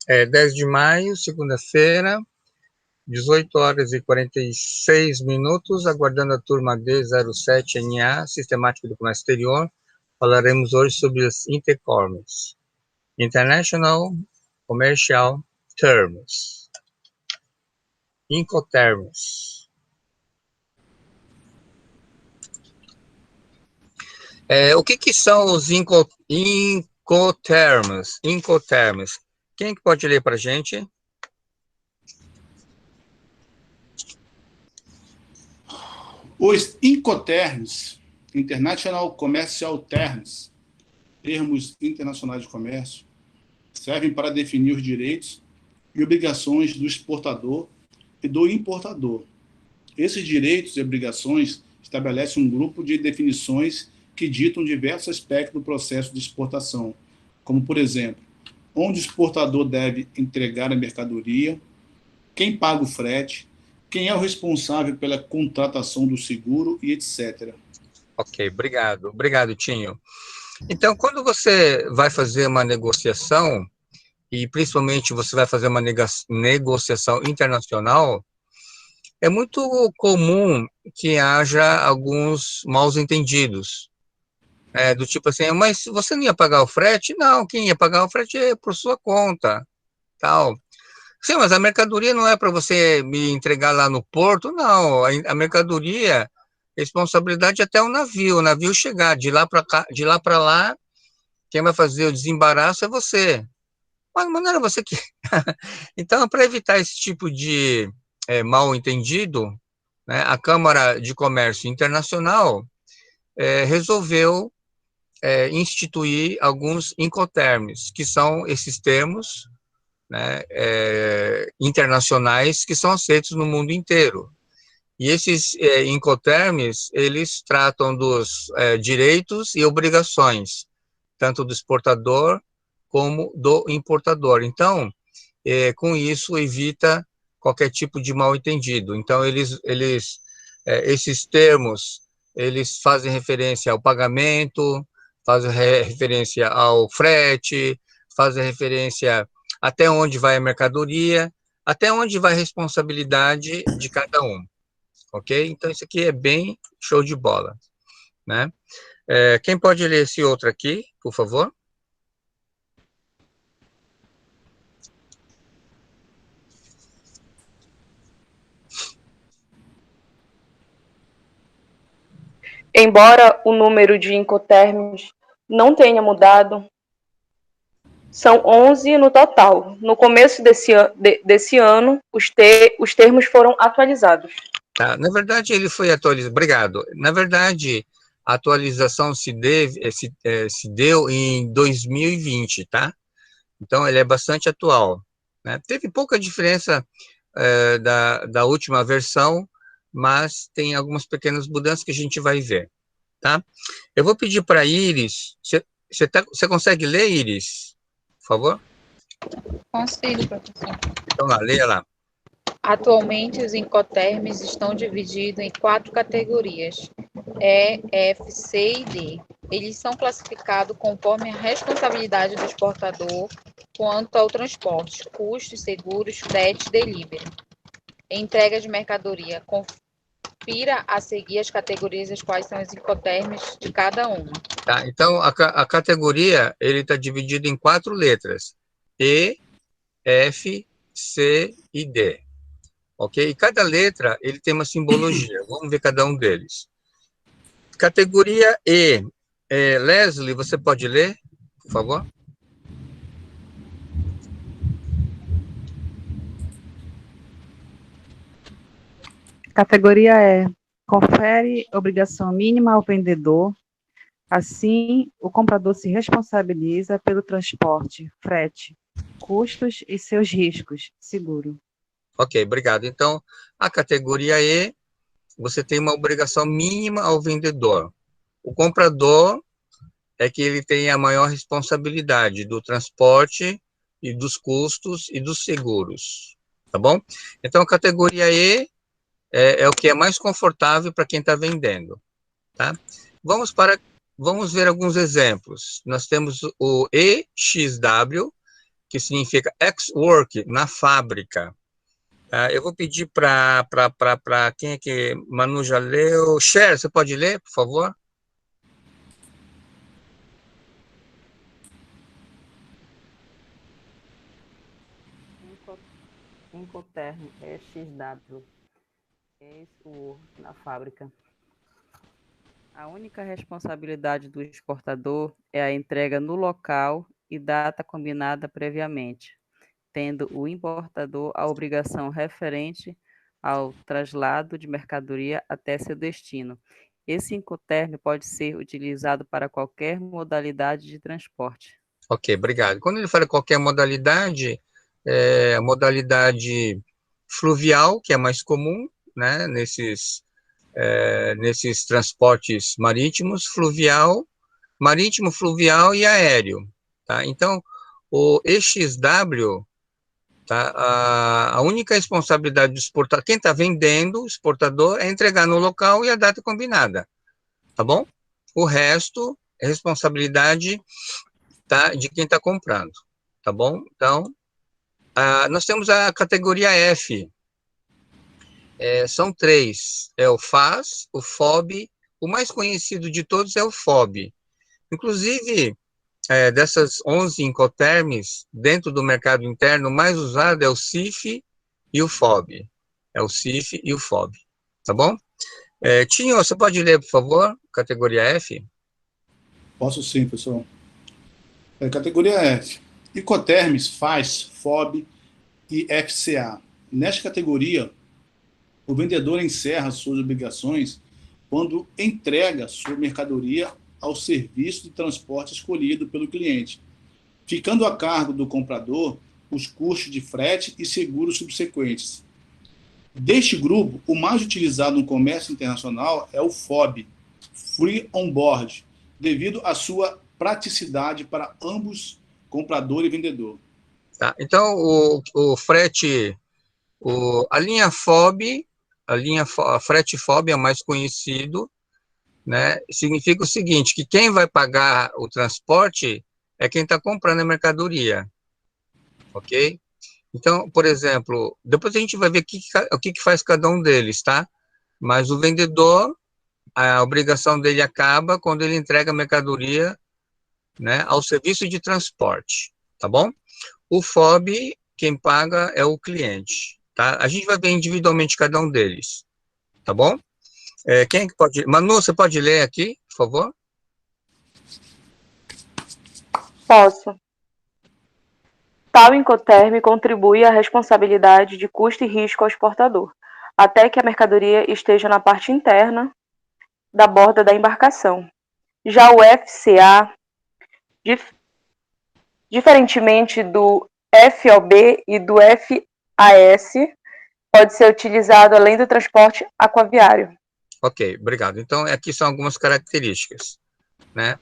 10 de maio, segunda-feira, 18 horas e 46 minutos, aguardando a turma D07NA, Sistemática do Comércio Exterior. Falaremos hoje sobre as Intercoms, International Commercial Terms, Incoterms. O que são os Incoterms? Incoterms. Quem que pode ler para a gente? Os Incoterms, International Commercial Terms, termos internacionais de comércio, servem para definir os direitos e obrigações do exportador e do importador. Esses direitos e obrigações estabelecem um grupo de definições que ditam diversos aspectos do processo de exportação, como, por exemplo, onde o exportador deve entregar a mercadoria, quem paga o frete, quem é o responsável pela contratação do seguro e etc. Ok, obrigado. Obrigado, Tinho. Então, quando você vai fazer uma negociação, e principalmente você vai fazer uma negociação internacional, é muito comum que haja alguns mal-entendidos. Do tipo assim, mas você não ia pagar o frete? Não, quem ia pagar o frete é por sua conta, tal. Sim, mas a mercadoria não é para você me entregar lá no porto? Não, a mercadoria, responsabilidade até o navio chegar, de lá para cá, de lá para lá, quem vai fazer o desembaraço é você. Mas não era você que... Então, para evitar esse tipo de mal-entendido, né, a Câmara de Comércio Internacional resolveu instituir alguns incoterms, que são esses termos, né, internacionais que são aceitos no mundo inteiro. E esses incoterms, eles tratam dos direitos e obrigações, tanto do exportador como do importador. Então, com isso, evita qualquer tipo de mal-entendido. Então, esses termos, eles fazem referência ao pagamento, fazem referência ao frete, fazem referência até onde vai a mercadoria, até onde vai a responsabilidade de cada um, ok? Então, isso aqui é bem show de bola, né? Quem pode ler esse outro aqui, por favor? Embora o número de incoterms não tenha mudado, são 11 no total. No começo desse ano, os termos foram atualizados. Tá, na verdade, ele foi atualizado. Obrigado. Na verdade, a atualização se deu em 2020, tá? Então, ele é bastante atual, né? Teve pouca diferença da última versão, mas tem algumas pequenas mudanças que a gente vai ver, tá? Eu vou pedir para a Iris. Você consegue ler, Iris? Por favor? Consigo, professor. Então, leia lá. Atualmente, os incoterms estão divididos em 4 categorias, E, F, C e D. Eles são classificados conforme a responsabilidade do exportador quanto ao transporte, custos, seguros, frete, delivery. Entrega de mercadoria. Confira a seguir as categorias as quais são os incoterms de cada uma. Tá, então, a categoria, ele está dividido em 4 letras. E, F, C e D. Ok? E cada letra, ele tem uma simbologia. Vamos ver cada um deles. Categoria E. Leslie, você pode ler, por favor? Categoria E. Confere obrigação mínima ao vendedor. Assim, o comprador se responsabiliza pelo transporte, frete, custos e seus riscos, seguro. Ok, obrigado. Então, a categoria E, você tem uma obrigação mínima ao vendedor. O comprador é que ele tem a maior responsabilidade do transporte e dos custos e dos seguros, tá bom? Então, a categoria E é o que é mais confortável para quem está vendendo, tá? Vamos ver alguns exemplos. Nós temos o EXW, que significa ex-work, na fábrica. Eu vou pedir para quem é que Manu já leu? Cher, você pode ler, por favor? Incoterm SW, ex-work na fábrica. A única responsabilidade do exportador é a entrega no local e data combinada previamente, tendo o importador a obrigação referente ao traslado de mercadoria até seu destino. Esse Incoterm pode ser utilizado para qualquer modalidade de transporte. Ok, obrigado. Quando ele fala qualquer modalidade, a modalidade fluvial, que é mais comum, né, nesses transportes marítimos, marítimo, fluvial e aéreo, tá? Então, o EXW, tá? A única responsabilidade do exportador, quem está vendendo, o exportador, é entregar no local e a data combinada, tá bom? O resto é responsabilidade, tá, de quem está comprando, tá bom? Então, nós temos a categoria F, são 3, o FAS, o FOB, o mais conhecido de todos é o FOB. Inclusive, dessas 11 Incoterms, dentro do mercado interno, o mais usado é o CIF e o FOB. É o CIF e o FOB, tá bom? Tinho, você pode ler, por favor, categoria F? Posso sim, pessoal. Categoria F. Incoterms, FAS, FOB e FCA. Nesta categoria, o vendedor encerra suas obrigações quando entrega sua mercadoria ao serviço de transporte escolhido pelo cliente, ficando a cargo do comprador os custos de frete e seguros subsequentes. Deste grupo, o mais utilizado no comércio internacional é o FOB, Free On Board, devido à sua praticidade para ambos, comprador e vendedor. Tá, então, o frete, a linha FOB, a frete FOB é o mais conhecido, né? Significa o seguinte, que quem vai pagar o transporte é quem está comprando a mercadoria, ok? Então, por exemplo, depois a gente vai ver o que faz cada um deles, tá? Mas o vendedor, a obrigação dele acaba quando ele entrega a mercadoria, né, ao serviço de transporte, tá bom? O FOB, quem paga é o cliente, tá? A gente vai ver individualmente cada um deles, tá bom? Quem é que pode... Manu, você pode ler aqui, por favor? Posso. Tal Incoterm contribui à responsabilidade de custo e risco ao exportador, até que a mercadoria esteja na parte interna da borda da embarcação. Já o FCA, diferentemente do FOB e do FAS, pode ser utilizado além do transporte aquaviário. Ok, obrigado. Então, aqui são algumas características, né?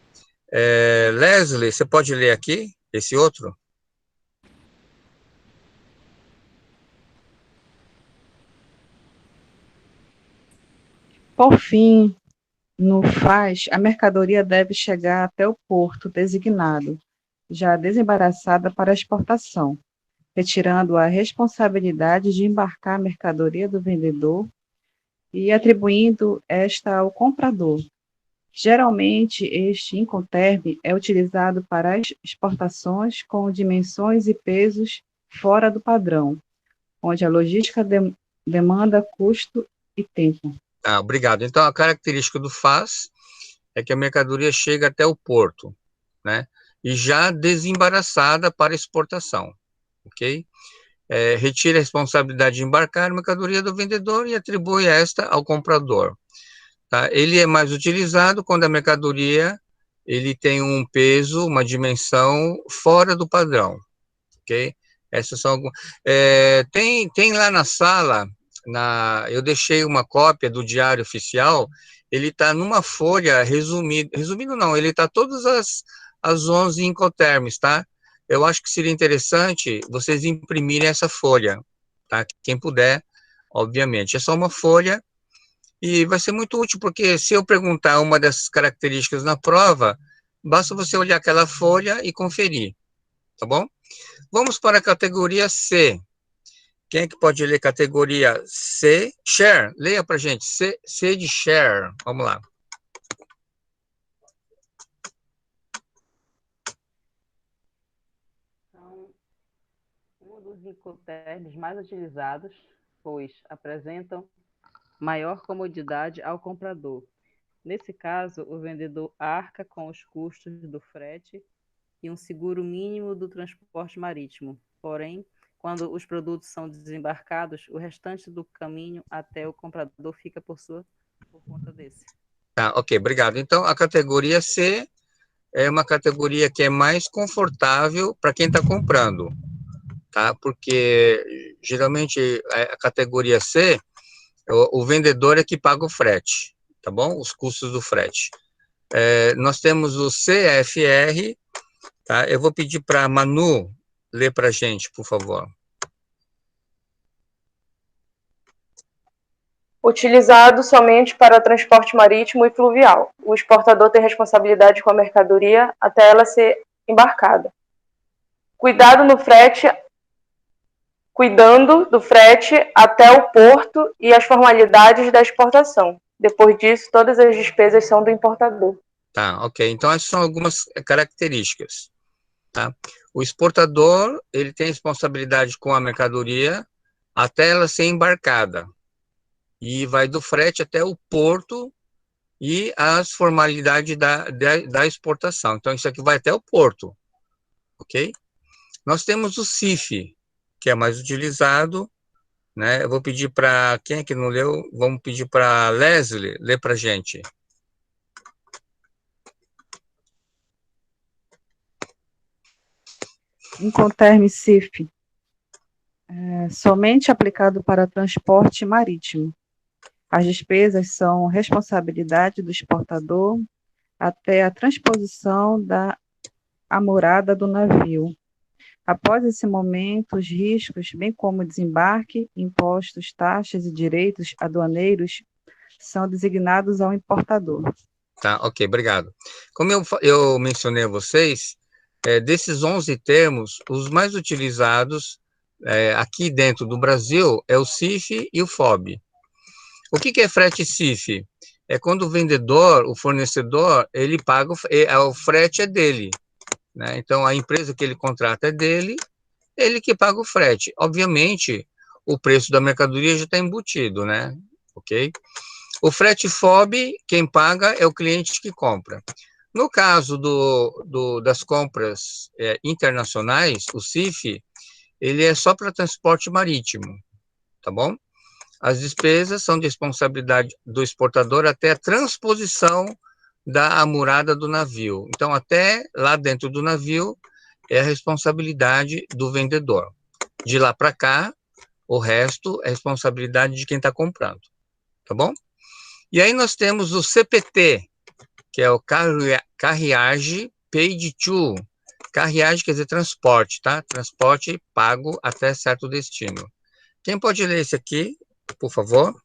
Leslie, você pode ler aqui esse outro? Por fim, no FAS, a mercadoria deve chegar até o porto designado, já desembaraçada para exportação, retirando a responsabilidade de embarcar a mercadoria do vendedor e atribuindo esta ao comprador. Geralmente, este Incoterm é utilizado para as exportações com dimensões e pesos fora do padrão, onde a logística demanda custo e tempo. Obrigado. Então, a característica do FAS é que a mercadoria chega até o porto, né? E já desembaraçada para exportação, ok? Retira a responsabilidade de embarcar a mercadoria do vendedor e atribui esta ao comprador. Tá? Ele é mais utilizado quando a mercadoria ele tem um peso, uma dimensão fora do padrão, ok? Essas são algumas. Tem lá na sala, eu deixei uma cópia do Diário Oficial, ele está numa folha resumido não, ele está todas as 11 Incoterms, tá? Eu acho que seria interessante vocês imprimirem essa folha, tá? Quem puder, obviamente. É só uma folha e vai ser muito útil, porque se eu perguntar uma dessas características na prova, basta você olhar aquela folha e conferir, tá bom? Vamos para a categoria C. Quem é que pode ler categoria C? Share. Leia para gente. C de share. Vamos lá. São um dos incoterms mais utilizados, pois apresentam maior comodidade ao comprador. Nesse caso, o vendedor arca com os custos do frete e um seguro mínimo do transporte marítimo. Porém, quando os produtos são desembarcados, o restante do caminho até o comprador fica por conta desse. Tá, ok, obrigado. Então, a categoria C é uma categoria que é mais confortável para quem está comprando, tá? Porque, geralmente, a categoria C, o vendedor é que paga o frete, tá bom? Os custos do frete. Nós temos o CFR, tá? Eu vou pedir para a Manu ler para a gente, por favor. Utilizado somente para transporte marítimo e fluvial. O exportador tem responsabilidade com a mercadoria até ela ser embarcada. Cuidando do frete até o porto e as formalidades da exportação. Depois disso, todas as despesas são do importador. Tá, ok. Então, essas são algumas características, tá? O exportador, ele tem responsabilidade com a mercadoria até ela ser embarcada. E vai do frete até o porto e as formalidades da exportação. Então, isso aqui vai até o porto, ok? Nós temos o CIF, que é mais utilizado, né? Eu vou pedir para, quem é que não leu? Vamos pedir para Leslie ler para a gente. Incoterm CIF, somente aplicado para transporte marítimo. As despesas são responsabilidade do exportador até a transposição da amurada do navio. Após esse momento, os riscos, bem como desembarque, impostos, taxas e direitos aduaneiros, são designados ao importador. Tá, ok, obrigado. Como eu mencionei a vocês, desses 11 termos, os mais utilizados aqui dentro do Brasil é o CIF e o FOB. O que é frete CIF? É quando o vendedor, o fornecedor, ele paga, o frete é dele, né? Então, a empresa que ele contrata é dele, ele que paga o frete. Obviamente, o preço da mercadoria já está embutido, né? Ok? O frete FOB, quem paga é o cliente que compra. No caso das compras internacionais, o CIF, ele é só para transporte marítimo, tá bom? As despesas são de responsabilidade do exportador até a transposição da amurada do navio. Então, até lá dentro do navio, é a responsabilidade do vendedor. De lá para cá, o resto é responsabilidade de quem está comprando, tá bom? E aí nós temos o CPT, que é o Carriage Paid to. Carriage quer dizer transporte, tá? Transporte pago até certo destino. Quem pode ler esse aqui, por favor?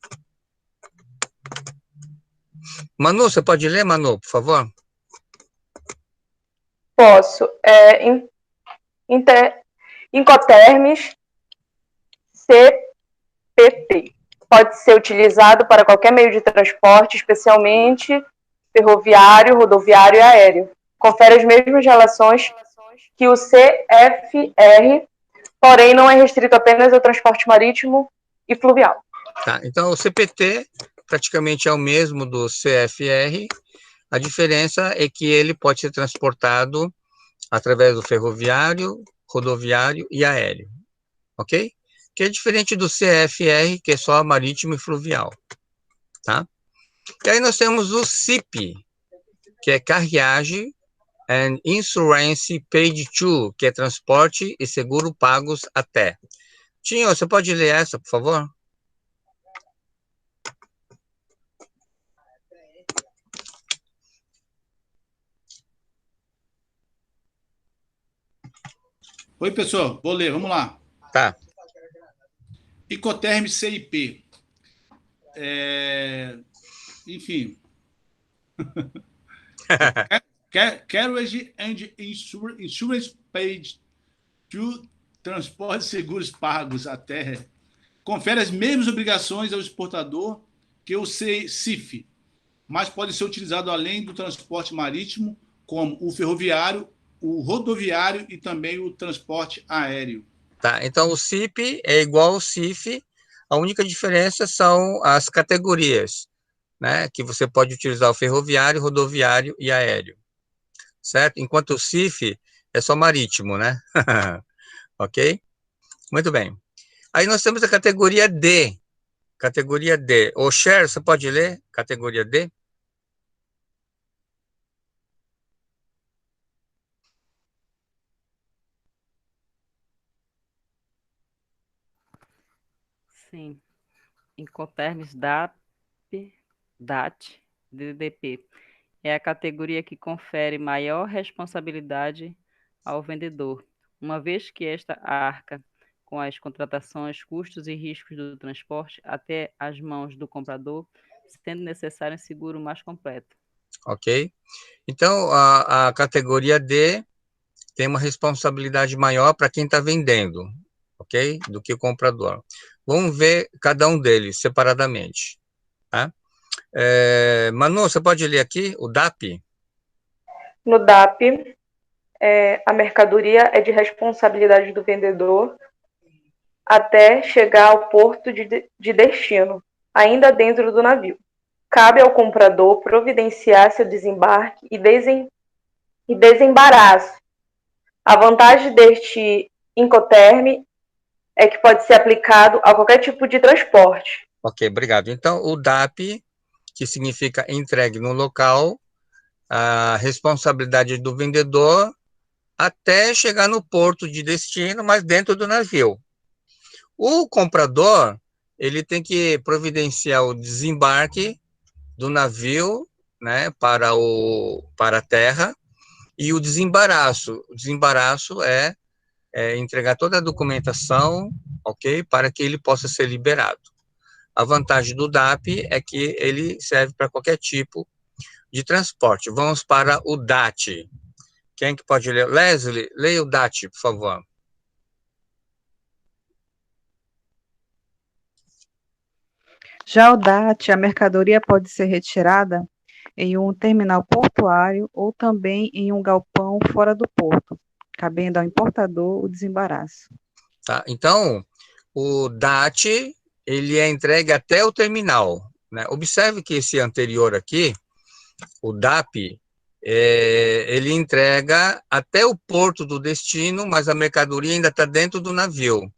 Manu, você pode ler, Manu, por favor? Posso. Incoterms CPT. Pode ser utilizado para qualquer meio de transporte, especialmente ferroviário, rodoviário e aéreo. Confere as mesmas relações que o CFR, porém não é restrito apenas ao transporte marítimo e fluvial. Tá, então o CPT praticamente é o mesmo do CFR, a diferença é que ele pode ser transportado através do ferroviário, rodoviário e aéreo, ok? Que é diferente do CFR, que é só marítimo e fluvial, tá? E aí nós temos o CIP, que é Carriage and Insurance Paid to, que é transporte e seguro pagos até. Tinho, você pode ler essa, por favor? Oi, pessoal. Vou ler. Vamos lá. Tá. Incoterm CIP. Enfim. Carriage and Insurance Paid to transportes seguros pagos à terra confere as mesmas obrigações ao exportador que o CIF, mas pode ser utilizado além do transporte marítimo, como o ferroviário, o rodoviário e também o transporte aéreo. Tá, então o CIP é igual ao CIF, a única diferença são as categorias, né? Que você pode utilizar o ferroviário, rodoviário e aéreo, certo? Enquanto o CIF é só marítimo, né? Ok? Muito bem. Aí nós temos a categoria D. Categoria D. Ô, Cher, você pode ler? Categoria D? Sim. Incoterms DAP, DAT, DDP. É a categoria que confere maior responsabilidade ao vendedor, uma vez que esta arca com as contratações, custos e riscos do transporte até as mãos do comprador, sendo necessário um seguro mais completo. Ok? Então, a categoria D tem uma responsabilidade maior para quem está vendendo, ok? Do que o comprador. Vamos ver cada um deles separadamente, tá? Manu, você pode ler aqui o DAP? No DAP, a mercadoria é de responsabilidade do vendedor até chegar ao porto de destino, ainda dentro do navio. Cabe ao comprador providenciar seu desembarque e desembaraço. A vantagem deste Incoterm é que pode ser aplicado a qualquer tipo de transporte. Ok, obrigado. Então, o DAP, que significa entregue no local, a responsabilidade do vendedor até chegar no porto de destino, mas dentro do navio. O comprador, ele tem que providenciar o desembarque do navio, né, para a terra, e o desembaraço. O desembaraço é entregar toda a documentação, ok, para que ele possa ser liberado. A vantagem do DAP é que ele serve para qualquer tipo de transporte. Vamos para o DAT. Quem que pode ler? Leslie, leia o DAT, por favor. Já o DAT, a mercadoria pode ser retirada em um terminal portuário ou também em um galpão fora do porto, cabendo ao importador o desembaraço. Tá? Então, o DAT, ele é entregue até o terminal, né? Observe que esse anterior aqui, o DAP, ele entrega até o porto do destino, mas a mercadoria ainda está dentro do navio,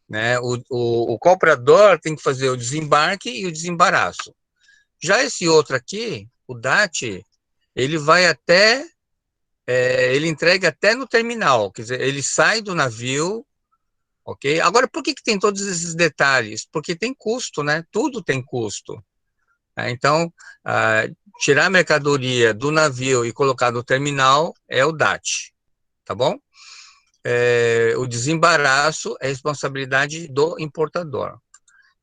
né? O comprador tem que fazer o desembarque e o desembaraço. Já esse outro aqui, o DAT, ele vai até, ele entrega até no terminal, quer dizer, ele sai do navio, ok? Agora, por que tem todos esses detalhes? Porque tem custo, né? Tudo tem custo. Então, tirar a mercadoria do navio e colocar no terminal é o DAT, tá bom? O desembaraço é responsabilidade do importador.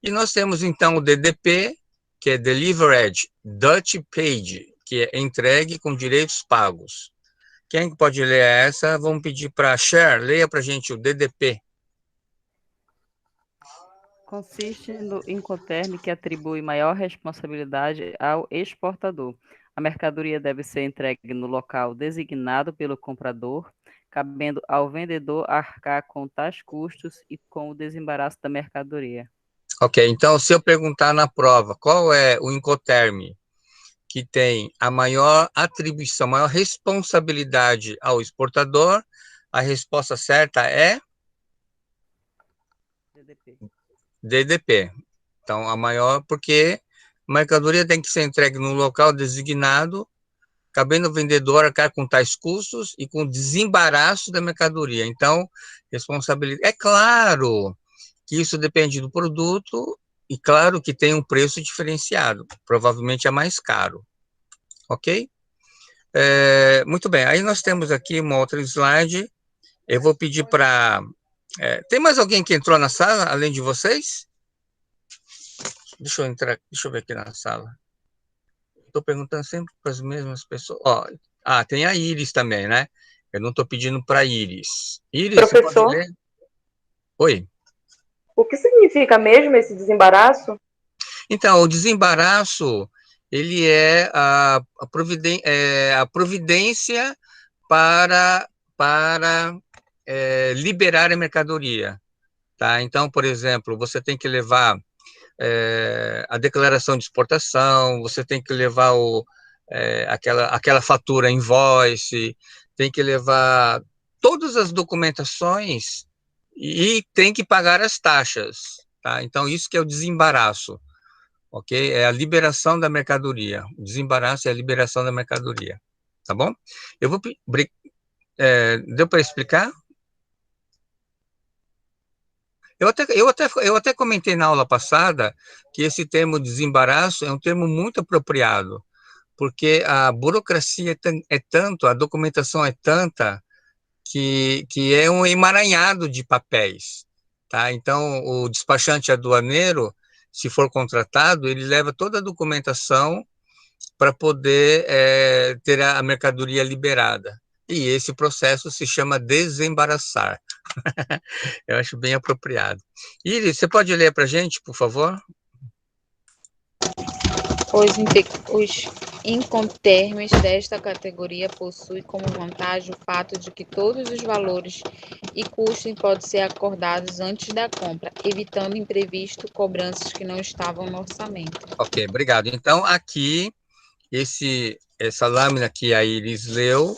E nós temos, então, o DDP, que é Delivered Dutch Paid, que é entregue com direitos pagos. Quem pode ler essa? Vamos pedir para a Cher, leia para a gente o DDP. Consiste no Incoterm que atribui maior responsabilidade ao exportador. A mercadoria deve ser entregue no local designado pelo comprador, cabendo ao vendedor arcar com tais custos e com o desembaraço da mercadoria. Ok, então se eu perguntar na prova qual é o Incoterm que tem a maior atribuição, maior responsabilidade ao exportador, a resposta certa é DDP. DDP. Então, a maior, porque a mercadoria tem que ser entregue num local designado, cabendo ao vendedor arcar com tais custos e com desembaraço da mercadoria. Então, responsabilidade. É claro que isso depende do produto e claro que tem um preço diferenciado, provavelmente é mais caro, ok? Muito bem, aí nós temos aqui uma outra slide, eu vou pedir para... tem mais alguém que entrou na sala, além de vocês? Deixa eu ver aqui na sala. Estou perguntando sempre para as mesmas pessoas. Tem a Iris também, né? Eu não estou pedindo para a Iris. Iris, você pode Professor, ler? Oi. O que significa mesmo esse desembaraço? Então, o desembaraço, ele é a providência para liberar a mercadoria, tá? Então, por exemplo, você tem que levar a declaração de exportação, você tem que levar aquela fatura invoice, tem que levar todas as documentações e tem que pagar as taxas, tá? Então, isso que é o desembaraço, ok? É a liberação da mercadoria. O desembaraço é a liberação da mercadoria, tá bom? Eu vou... deu para explicar? Eu até comentei na aula passada que esse termo desembaraço é um termo muito apropriado, porque a burocracia é tanto, a documentação é tanta, que é um emaranhado de papéis, tá? Então, o despachante aduaneiro, se for contratado, ele leva toda a documentação para poder ter a mercadoria liberada. E esse processo se chama desembaraçar. Eu acho bem apropriado. Iris, você pode ler para a gente, por favor? Os incoterms desta categoria possuem como vantagem o fato de que todos os valores e custos podem ser acordados antes da compra, evitando imprevisto, cobranças que não estavam no orçamento. Ok, obrigado. Então, aqui, essa lâmina que a Iris leu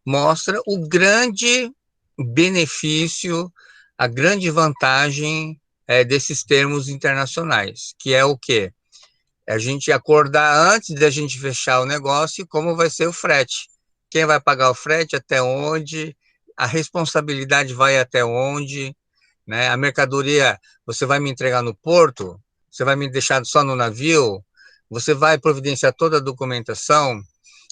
mostra o grande benefício, a grande vantagem desses termos internacionais, que é o quê? É a gente acordar antes da gente fechar o negócio como vai ser o frete. Quem vai pagar o frete, até onde, a responsabilidade vai até onde, né? A mercadoria, você vai me entregar no porto? Você vai me deixar só no navio? Você vai providenciar toda a documentação?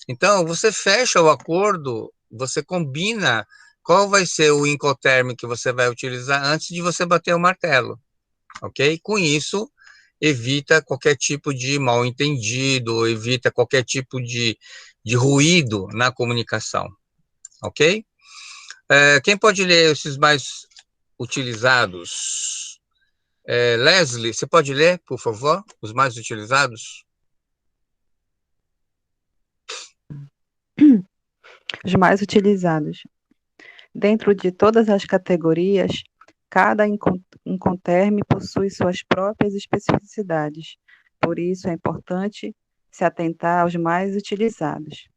Então, você fecha o acordo, você combina qual vai ser o Incoterm que você vai utilizar antes de você bater o martelo, ok? Com isso, evita qualquer tipo de mal-entendido, evita qualquer tipo de ruído na comunicação, ok? Quem pode ler esses mais utilizados? Leslie, você pode ler, por favor, os mais utilizados? Os mais utilizados. Dentro de todas as categorias, cada Incoterm possui suas próprias especificidades. Por isso, é importante se atentar aos mais utilizados.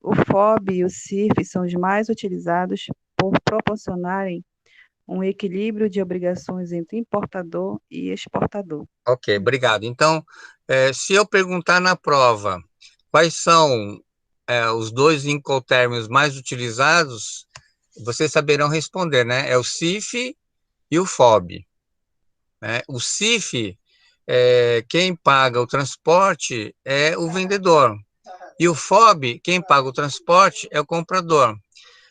O FOB e o CIF são os mais utilizados por proporcionarem um equilíbrio de obrigações entre importador e exportador. Ok, obrigado. Então, se eu perguntar na prova quais são os dois Incoterms mais utilizados, vocês saberão responder, né? É o CIF e o FOB. Né? O CIF, quem paga o transporte é o vendedor. E o FOB, quem paga o transporte é o comprador.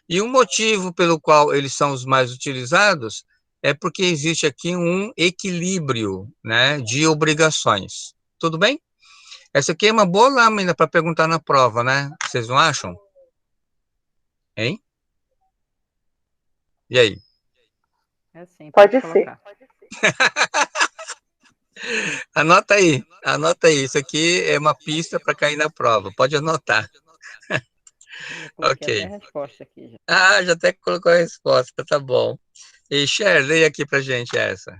E o motivo pelo qual eles são os mais utilizados é porque existe aqui um equilíbrio, né, de obrigações. Tudo bem? Essa aqui é uma boa lâmina para perguntar na prova, né? Vocês não acham? Hein? E aí? É sim, Pode ser. Anota aí. Isso aqui é uma pista para cair na prova. Pode anotar. Já coloquei até Ok. a resposta aqui. Já. Ah, já até colocou a resposta, tá bom. E Cher, leia aqui pra gente essa.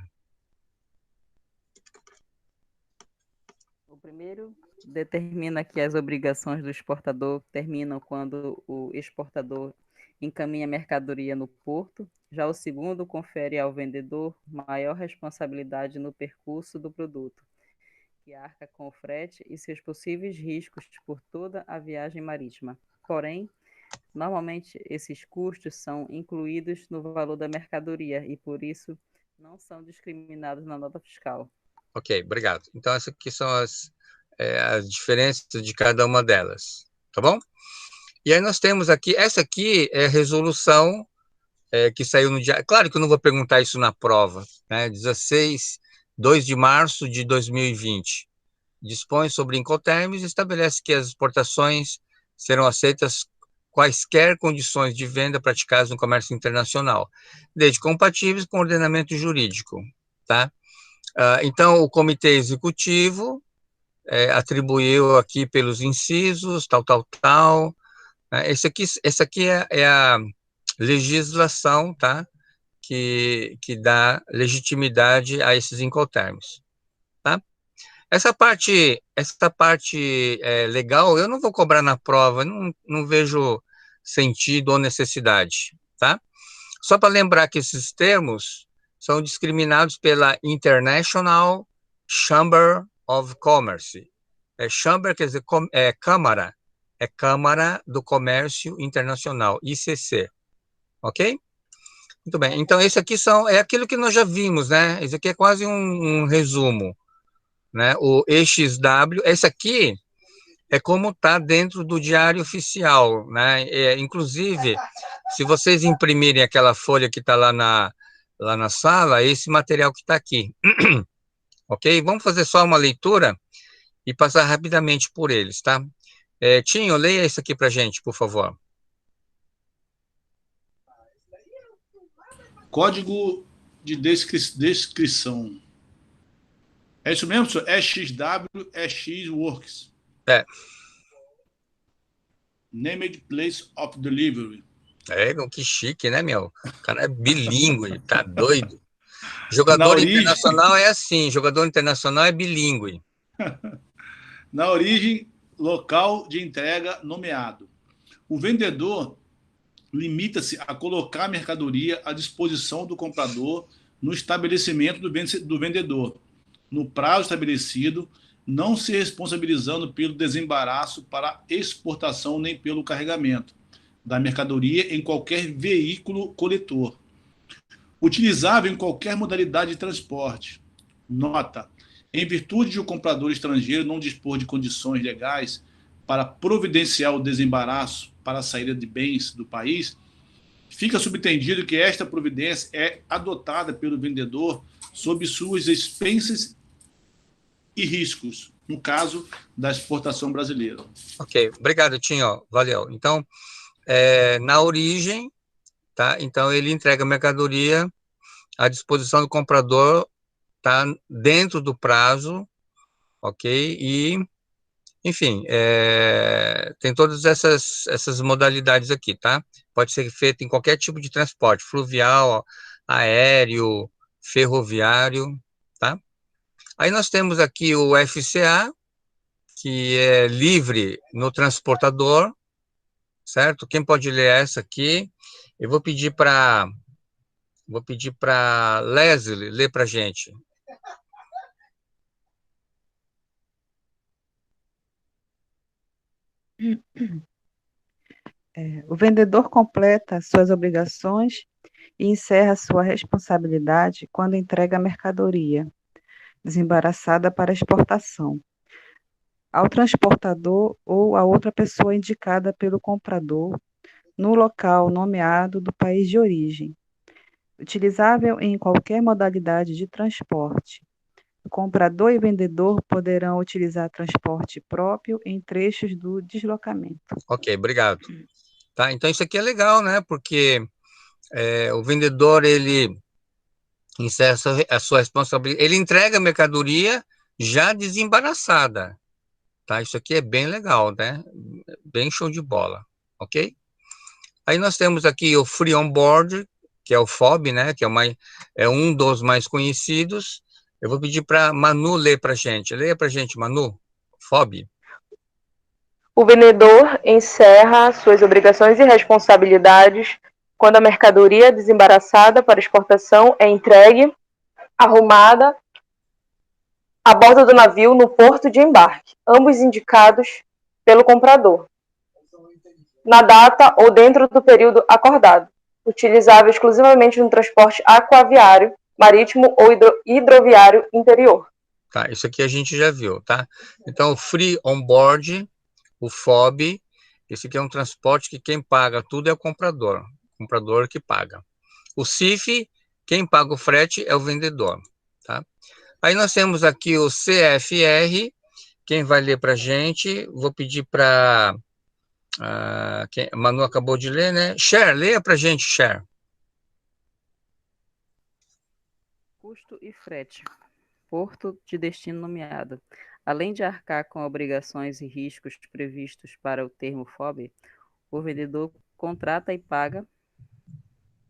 O primeiro determina que as obrigações do exportador terminam quando o exportador encaminha a mercadoria no porto. Já o segundo confere ao vendedor maior responsabilidade no percurso do produto, que arca com o frete e seus possíveis riscos por toda a viagem marítima. Porém, normalmente esses custos são incluídos no valor da mercadoria e, por isso, não são discriminados na nota fiscal. Ok, obrigado. Então, essas aqui são as diferenças de cada uma delas, tá bom? E aí nós temos aqui, essa aqui é a resolução que saiu no dia... Claro que eu não vou perguntar isso na prova, né? 2 de março de 2020. Dispõe sobre Incoterms e estabelece que as exportações serão aceitas quaisquer condições de venda praticadas no comércio internacional, desde compatíveis com o ordenamento jurídico, tá? Então, o Comitê Executivo atribuiu aqui pelos incisos, tal. Essa aqui é a legislação, tá? Que dá legitimidade a esses incoterms, tá? Essa parte legal, eu não vou cobrar na prova, não vejo sentido ou necessidade, tá? Só para lembrar que esses termos são discriminados pela International Chamber of Commerce. Chamber quer dizer Câmara, Câmara do Comércio Internacional, ICC, ok? Muito bem, então esse aqui é aquilo que nós já vimos, né? Esse aqui é quase um resumo, né? O EXW, esse aqui é como está dentro do Diário Oficial, né? Inclusive, se vocês imprimirem aquela folha que está lá na sala, é esse material que está aqui, ok? Vamos fazer só uma leitura e passar rapidamente por eles, tá? Tinho, leia isso aqui para a gente, por favor. Código de descrição. É isso mesmo, senhor? EXW, EXWorks. Named Place of Delivery. Que chique, né, meu? O cara é bilíngue, tá doido. Jogador internacional é assim, jogador internacional é bilíngue. Na origem, local de entrega nomeado. O vendedor limita-se a colocar a mercadoria à disposição do comprador no estabelecimento do vendedor, no prazo estabelecido, não se responsabilizando pelo desembaraço para exportação nem pelo carregamento da mercadoria em qualquer veículo coletor. Utilizável em qualquer modalidade de transporte. Nota: em virtude de o comprador estrangeiro não dispor de condições legais para providenciar o desembaraço para a saída de bens do país, fica subentendido que esta providência é adotada pelo vendedor sob suas expensas e riscos, no caso da exportação brasileira. Ok, obrigado, Tinho, valeu. Então, na origem, tá? Então, ele entrega a mercadoria à disposição do comprador, tá? Dentro do prazo, ok? E, enfim, tem todas essas modalidades aqui, tá? Pode ser feito em qualquer tipo de transporte, fluvial, aéreo, ferroviário, tá? Aí nós temos aqui o FCA, que é livre no transportador, certo? Quem pode ler essa aqui? Eu vou pedir para Leslie ler para a gente. O vendedor completa suas obrigações e encerra sua responsabilidade quando entrega a mercadoria desembaraçada para exportação ao transportador ou a outra pessoa indicada pelo comprador no local nomeado do país de origem, utilizável em qualquer modalidade de transporte. O comprador e vendedor poderão utilizar transporte próprio em trechos do deslocamento. Ok, obrigado. Tá, então isso aqui é legal, né? Porque o vendedor, ele encerra a sua responsabilidade, ele entrega a mercadoria já desembaraçada, tá? Isso aqui é bem legal, né? Bem show de bola, ok? Aí nós temos aqui o Free On Board, que é o FOB, né? Que é um dos mais conhecidos. Eu vou pedir para Manu ler para a gente. Leia para a gente, Manu, FOB. O vendedor encerra suas obrigações e responsabilidades quando a mercadoria desembaraçada para exportação é entregue, arrumada, a bordo do navio no porto de embarque, ambos indicados pelo comprador, na data ou dentro do período acordado, utilizável exclusivamente no transporte aquaviário, marítimo ou hidroviário interior. Tá, isso aqui a gente já viu, tá? Então, o Free On Board, o FOB, esse aqui é um transporte que quem paga tudo é o comprador que paga. O CIF, quem paga o frete é o vendedor, tá? Aí nós temos aqui o CFR, quem vai ler para a gente, vou pedir para Manu acabou de ler, né? Cher, leia para a gente, Cher. Custo e frete. Porto de destino nomeado. Além de arcar com obrigações e riscos previstos para o termo FOB, o vendedor contrata e paga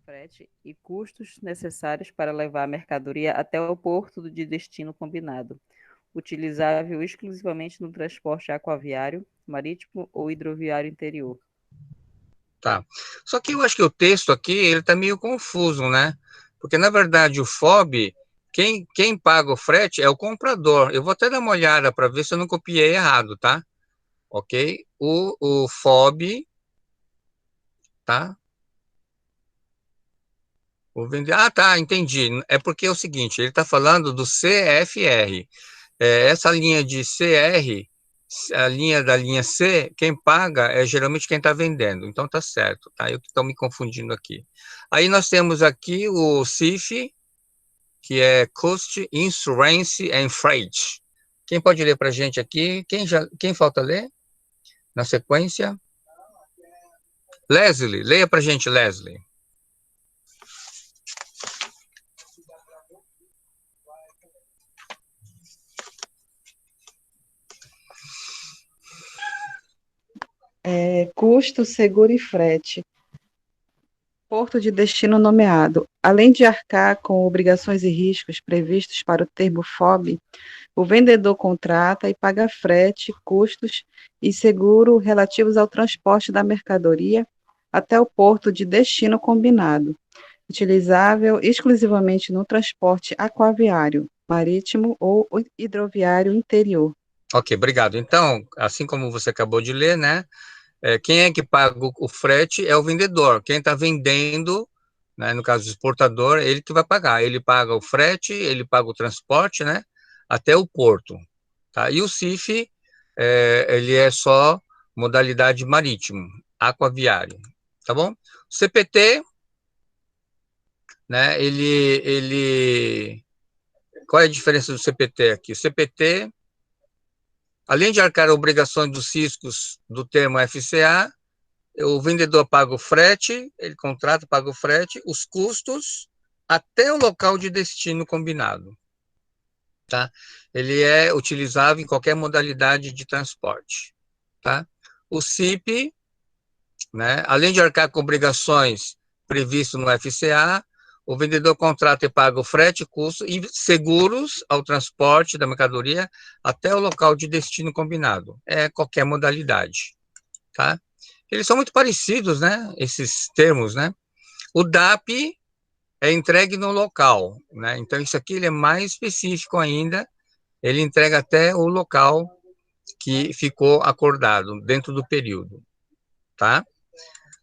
frete e custos necessários para levar a mercadoria até o porto de destino combinado, utilizável exclusivamente no transporte aquaviário, marítimo ou hidroviário interior. Tá. Só que eu acho que o texto aqui, ele tá meio confuso, né? Porque, na verdade, o FOB, quem paga o frete é o comprador. Eu vou até dar uma olhada para ver se eu não copiei errado, tá? Ok? O FOB, tá? Tá, entendi. É porque é o seguinte, ele está falando do CFR. Essa linha de CR, a linha da linha C, quem paga é geralmente quem está vendendo. Então tá certo, tá? Eu que estou me confundindo aqui. Aí nós temos aqui o CIF, que é Cost, Insurance and Freight. Quem pode ler para a gente aqui? Quem falta ler? Na sequência? Leslie, leia para a gente, Leslie. Custo, seguro e frete. Porto de destino nomeado. Além de arcar com obrigações e riscos previstos para o termo FOB, o vendedor contrata e paga frete, custos e seguro relativos ao transporte da mercadoria até o porto de destino combinado, utilizável exclusivamente no transporte aquaviário, marítimo ou hidroviário interior. Ok, obrigado. Então, assim como você acabou de ler, né? Quem é que paga o frete é o vendedor. Quem está vendendo, né, no caso do exportador, ele que vai pagar. Ele paga o frete, ele paga o transporte, né, até o porto. Tá? E o CIF, ele é só modalidade marítimo, aquaviário. Tá bom? O CPT, né, qual é a diferença do CPT aqui? O CPT, além de arcar obrigações dos riscos do termo FCA, o vendedor paga o frete, ele contrata, paga o frete, os custos, até o local de destino combinado. Tá? Ele é utilizável em qualquer modalidade de transporte. Tá? O CIP, né, além de arcar com obrigações previstas no FCA, o vendedor contrata e paga o frete, custo e seguros ao transporte da mercadoria até o local de destino combinado. É qualquer modalidade. Tá? Eles são muito parecidos, né? Esses termos, né? O DAP é entregue no local, né? Então, isso aqui ele é mais específico ainda. Ele entrega até o local que ficou acordado dentro do período, tá?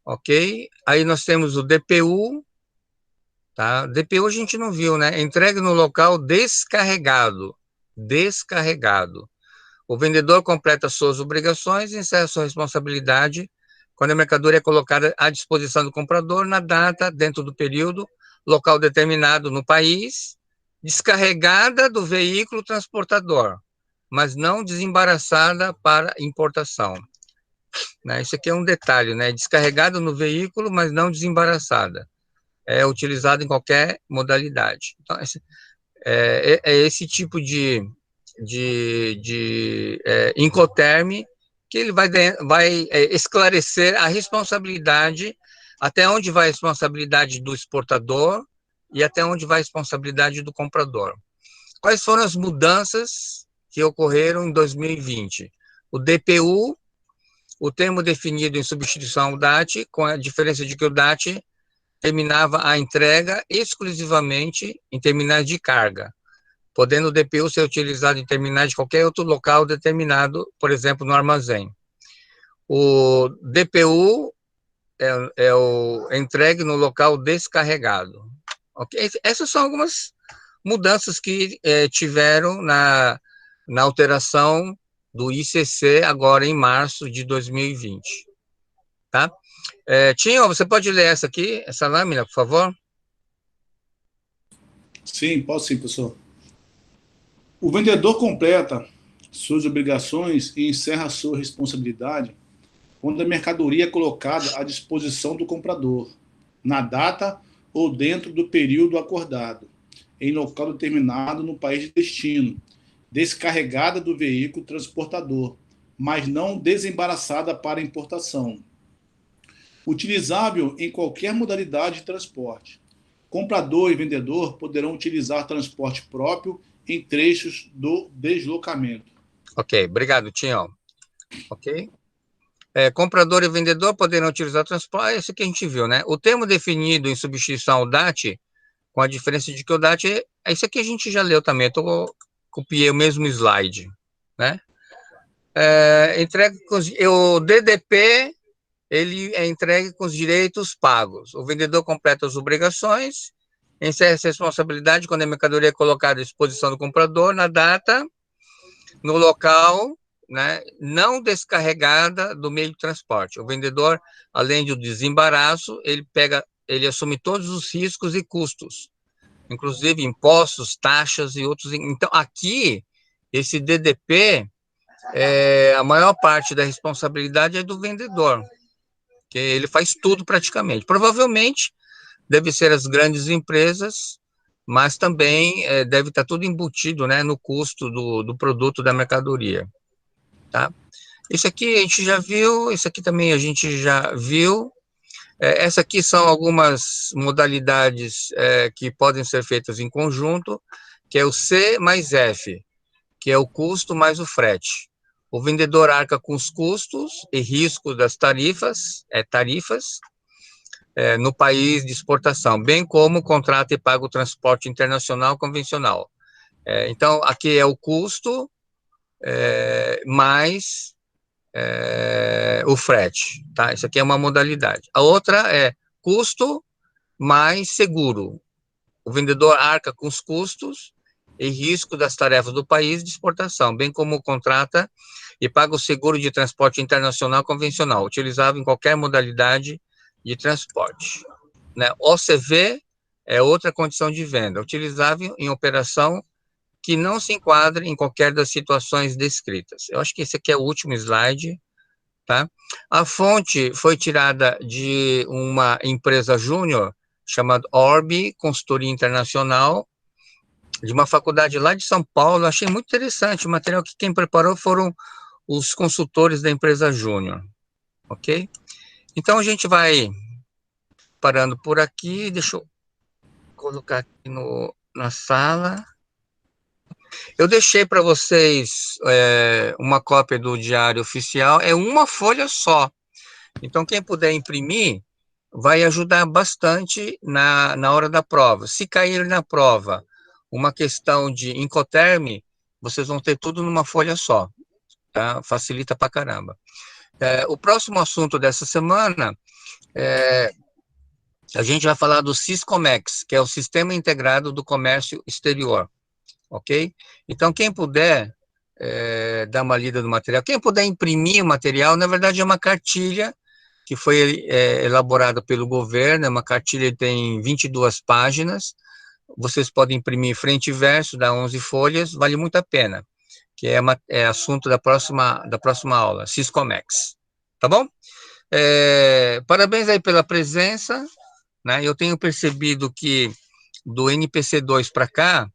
Ok? Aí nós temos o DPU, tá? DPU a gente não viu, né? Entregue no local descarregado. Descarregado. O vendedor completa suas obrigações e encerra sua responsabilidade quando a mercadoria é colocada à disposição do comprador na data, dentro do período, local determinado no país, descarregada do veículo transportador, mas não desembaraçada para importação. Né? Isso aqui é um detalhe, né? Descarregada no veículo, mas não desembaraçada. É utilizado em qualquer modalidade. Então, esse tipo de Incoterm, que ele vai esclarecer a responsabilidade, até onde vai a responsabilidade do exportador e até onde vai a responsabilidade do comprador. Quais foram as mudanças que ocorreram em 2020? O DPU, o termo definido em substituição ao DAT, com a diferença de que o DAT terminava a entrega exclusivamente em terminais de carga, podendo o DPU ser utilizado em terminais de qualquer outro local determinado, por exemplo, no armazém. O DPU é o entregue no local descarregado. Okay? Essas são algumas mudanças que tiveram na alteração do ICC agora em março de 2020. Tá? Tinho, você pode ler essa aqui, essa lâmina, por favor? Sim, posso sim, professor. O vendedor completa suas obrigações e encerra sua responsabilidade quando a mercadoria é colocada à disposição do comprador, na data ou dentro do período acordado, em local determinado no país de destino, descarregada do veículo transportador, mas não desembaraçada para importação. Utilizável em qualquer modalidade de transporte. Comprador e vendedor poderão utilizar transporte próprio em trechos do deslocamento. Ok, obrigado, Tião. Ok? Comprador e vendedor poderão utilizar transporte, isso que a gente viu, né? O termo definido em substituição ao DAT, com a diferença de que o DAT é isso aqui a gente já leu também, copiei o mesmo slide, né? O DDP, ele é entregue com os direitos pagos. O vendedor completa as obrigações, encerra essa responsabilidade quando a mercadoria é colocada à disposição do comprador, na data, no local, né, não descarregada do meio de transporte. O vendedor, além do desembaraço, ele assume todos os riscos e custos, inclusive impostos, taxas e outros. Então, aqui, esse DDP, a maior parte da responsabilidade é do vendedor, que ele faz tudo praticamente. Provavelmente, deve ser as grandes empresas, mas também deve estar tudo embutido, né, no custo do produto, da mercadoria. Tá? Isso aqui a gente já viu, isso aqui também a gente já viu. Essa aqui são algumas modalidades que podem ser feitas em conjunto, que é o C mais F, que é o custo mais o frete. O vendedor arca com os custos e riscos das tarifas no país de exportação, bem como contrata e paga o transporte internacional convencional. Então, aqui é o custo mais o frete, tá? Isso aqui é uma modalidade. A outra é custo mais seguro. O vendedor arca com os custos e risco das tarefas do país de exportação, bem como contrata e paga o seguro de transporte internacional convencional, utilizável em qualquer modalidade de transporte. Né? OCV é outra condição de venda, utilizável em operação que não se enquadre em qualquer das situações descritas. Eu acho que esse aqui é o último slide, tá? A fonte foi tirada de uma empresa júnior chamada Orbi Consultoria Internacional, de uma faculdade lá de São Paulo. Achei muito interessante o material, que quem preparou foram os consultores da empresa júnior, ok? Então, a gente vai parando por aqui, deixa eu colocar aqui na sala. Eu deixei para vocês uma cópia do Diário Oficial, é uma folha só. Então, quem puder imprimir, vai ajudar bastante na hora da prova. Se cair na prova uma questão de Incoterm, vocês vão ter tudo numa folha só, tá? Facilita pra caramba. O próximo assunto dessa semana, a gente vai falar do Siscomex, que é o Sistema Integrado do Comércio Exterior, ok? Então, quem puder dar uma lida no material, quem puder imprimir o material, na verdade é uma cartilha que foi elaborada pelo governo, é uma cartilha que tem 22 páginas, vocês podem imprimir frente e verso, dá 11 folhas, vale muito a pena, que é assunto da próxima aula, Siscomex, tá bom? Parabéns aí pela presença, né? Eu tenho percebido que do NPC2 para cá,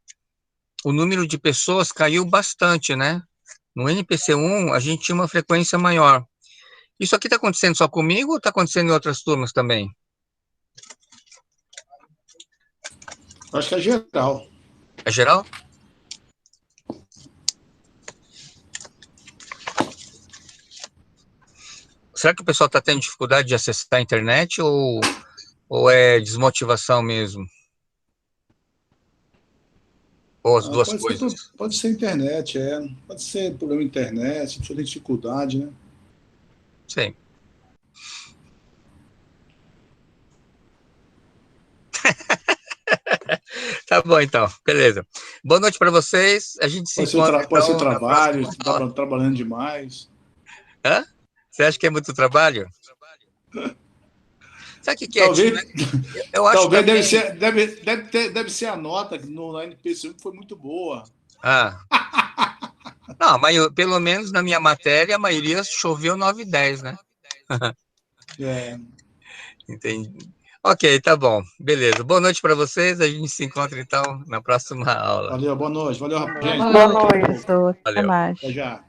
o número de pessoas caiu bastante, né? No NPC1, a gente tinha uma frequência maior. Isso aqui está acontecendo só comigo ou está acontecendo em outras turmas também? Acho que é geral. É geral? Será que o pessoal está tendo dificuldade de acessar a internet ou é desmotivação mesmo? Ou as duas coisas? Pode ser internet, pode ser problema internet, tem dificuldade, né? Sim. Tá bom, então. Beleza. Boa noite para vocês. A gente se encontra, Pode ser então, na trabalho, próxima aula. trabalhando demais. Hã? Você acha que é muito trabalho? Sabe o que é, Talvez, eu acho talvez também... deve ser a nota no NPC1 que foi muito boa. Não, mas pelo menos na minha matéria, a maioria choveu 9 e 10, né? É, Entendi. Ok, tá bom. Beleza. Boa noite para vocês. A gente se encontra, então, na próxima aula. valeu, boa noite. Valeu, Boa gente. Boa noite, noite. professor. Até Valeu. mais. Até já.